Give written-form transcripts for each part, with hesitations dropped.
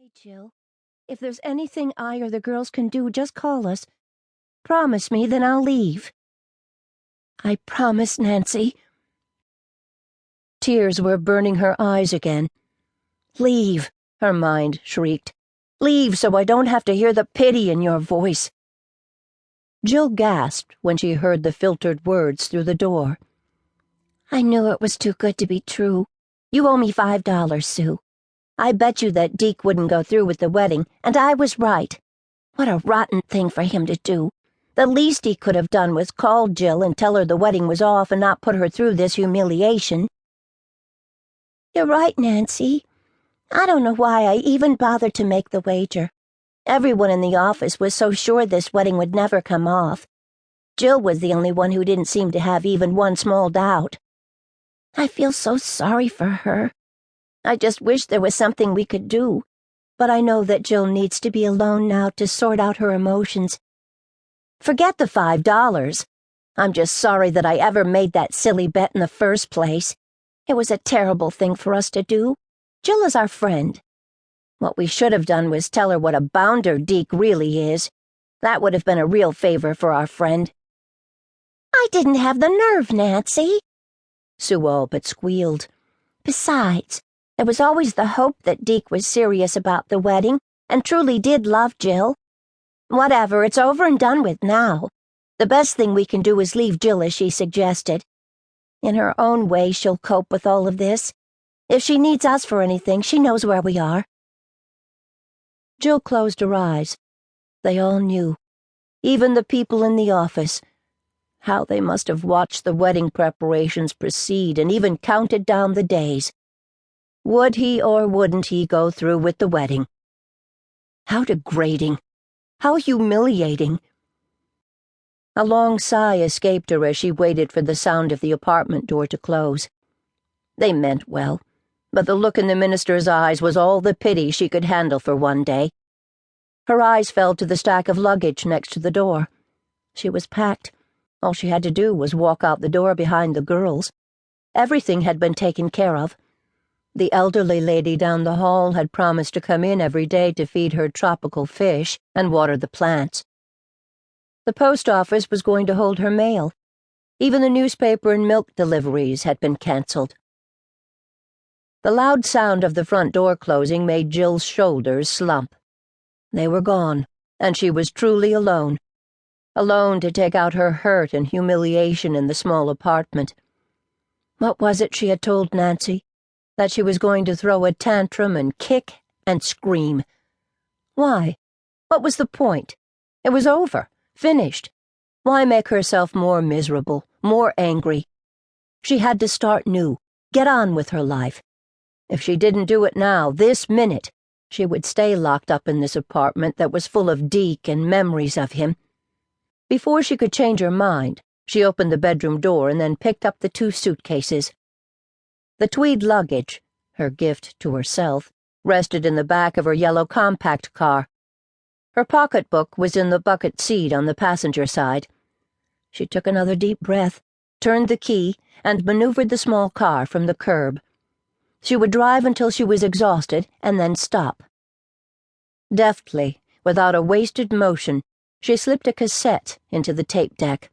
right, Jill. If there's anything I or the girls can do, just call us. Promise me, then I'll leave. I promise, Nancy. Tears were burning her eyes again. Leave, her mind shrieked. Leave so I don't have to hear the pity in your voice. Jill gasped when she heard the filtered words through the door. I knew it was too good to be true. You owe me $5, Sue. I bet you that Deke wouldn't go through with the wedding, and I was right. What a rotten thing for him to do. The least he could have done was call Jill and tell her the wedding was off and not put her through this humiliation. You're right, Nancy. I don't know why I even bothered to make the wager. Everyone in the office was so sure this wedding would never come off. Jill was the only one who didn't seem to have even one small doubt. I feel so sorry for her. I just wish there was something we could do, but I know that Jill needs to be alone now to sort out her emotions. Forget the $5. I'm just sorry that I ever made that silly bet in the first place. It was a terrible thing for us to do. Jill is our friend. What we should have done was tell her what a bounder Deke really is. That would have been a real favor for our friend. I didn't have the nerve, Nancy, Sue all but squealed. Besides, there was always the hope that Deke was serious about the wedding and truly did love Jill. Whatever, it's over and done with now. The best thing we can do is leave Jill as she suggested. In her own way, she'll cope with all of this. If she needs us for anything, she knows where we are. Jill closed her eyes. They all knew, even the people in the office. How they must have watched the wedding preparations proceed and even counted down the days. Would he or wouldn't he go through with the wedding? How degrading. How humiliating. A long sigh escaped her as she waited for the sound of the apartment door to close. They meant well, but the look in the minister's eyes was all the pity she could handle for one day. Her eyes fell to the stack of luggage next to the door. She was packed. All she had to do was walk out the door behind the girls. Everything had been taken care of. The elderly lady down the hall had promised to come in every day to feed her tropical fish and water the plants. The post office was going to hold her mail. Even the newspaper and milk deliveries had been cancelled. The loud sound of the front door closing made Jill's shoulders slump. They were gone, and she was truly alone. Alone to take out her hurt and humiliation in the small apartment. What was it she had told Nancy? That she was going to throw a tantrum and kick and scream. Why? What was the point? It was over, finished. Why make herself more miserable, more angry? She had to start new, get on with her life. If she didn't do it now, this minute, she would stay locked up in this apartment that was full of Deke and memories of him. Before she could change her mind, she opened the bedroom door and then picked up the 2 suitcases. The tweed luggage, her gift to herself, rested in the back of her yellow compact car. Her pocketbook was in the bucket seat on the passenger side. She took another deep breath, turned the key, and maneuvered the small car from the curb. She would drive until she was exhausted and then stop. Deftly, without a wasted motion, she slipped a cassette into the tape deck.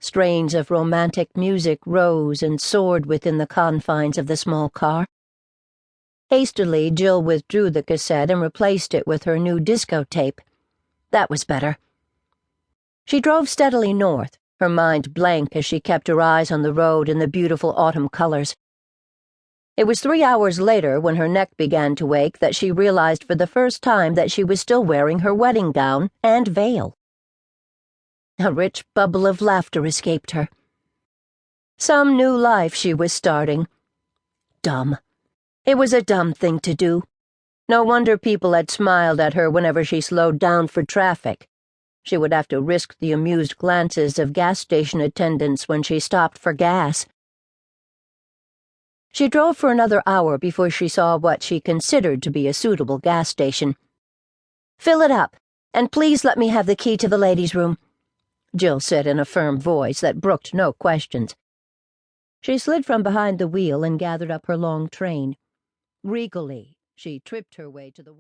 Strains of romantic music rose and soared within the confines of the small car. Hastily, Jill withdrew the cassette and replaced it with her new disco tape. That was better. She drove steadily north, her mind blank as she kept her eyes on the road and the beautiful autumn colors. It was 3 hours later, when her neck began to ache, that she realized for the first time that she was still wearing her wedding gown and veil. A rich bubble of laughter escaped her. Some new life she was starting. Dumb. It was a dumb thing to do. No wonder people had smiled at her whenever she slowed down for traffic. She would have to risk the amused glances of gas station attendants when she stopped for gas. She drove for another hour before she saw what she considered to be a suitable gas station. "Fill it up, and please let me have the key to the ladies' room," Jill said in a firm voice that brooked no questions. She slid from behind the wheel and gathered up her long train. Regally, she tripped her way to the